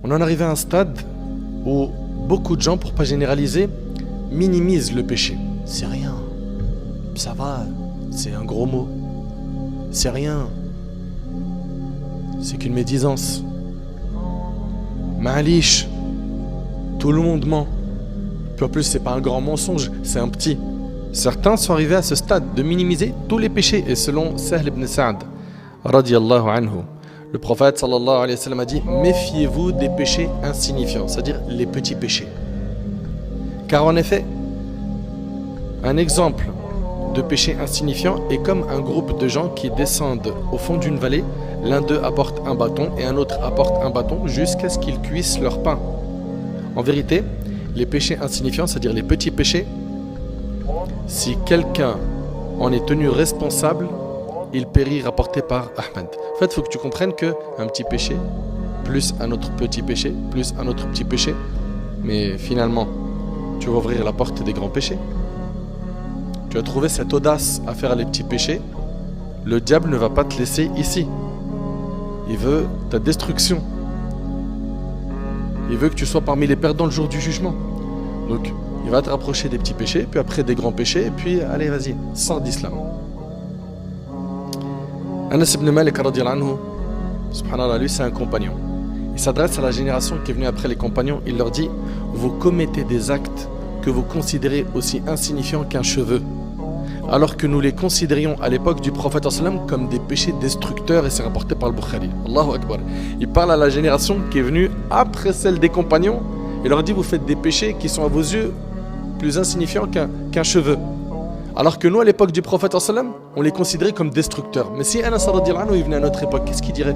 On en arrive à un stade où beaucoup de gens, pour pas généraliser, minimisent le péché. C'est rien. Ça va, c'est un gros mot. C'est rien. C'est qu'une médisance. Ma'alish. Tout le monde ment. Puis en plus, c'est pas un grand mensonge, c'est un petit. Certains sont arrivés à ce stade de minimiser tous les péchés. Et selon Sahl ibn Sa'd, radiyallahu anhu, le prophète sallallahu alayhi wa sallam a dit: méfiez-vous des péchés insignifiants, c'est-à-dire les petits péchés. Car en effet, un exemple de péché insignifiant est comme un groupe de gens qui descendent au fond d'une vallée. L'un d'eux apporte un bâton et un autre apporte un bâton jusqu'à ce qu'ils cuisent leur pain. En vérité, les péchés insignifiants, c'est-à-dire les petits péchés, si quelqu'un en est tenu responsable, il périt, rapporté par Ahmed. En fait, il faut que tu comprennes qu'un petit péché, plus un autre petit péché, plus un autre petit péché, mais finalement, tu vas ouvrir la porte des grands péchés. Tu vas trouver cette audace à faire les petits péchés. Le diable ne va pas te laisser ici. Il veut ta destruction. Il veut que tu sois parmi les perdants le jour du jugement. Donc, il va te rapprocher des petits péchés, puis après des grands péchés, et puis allez, vas-y, sors d'islam. Anas ibn Malik, radiyallahu anhu, subhanallah, lui c'est un compagnon. Il s'adresse à la génération qui est venue après les compagnons. Il leur dit: vous commettez des actes que vous considérez aussi insignifiants qu'un cheveu, alors que nous les considérions à l'époque du prophète sallam comme des péchés destructeurs, et c'est rapporté par le Bukhari. Allahu Akbar. Il parle à la génération qui est venue après celle des compagnons. Il leur dit: vous faites des péchés qui sont à vos yeux plus insignifiants qu'un cheveu. Alors que nous, à l'époque du prophète sallam, on les considérait comme destructeurs. Mais si Anas radiyallahu anhu il venait à notre époque, qu'est-ce qu'il dirait?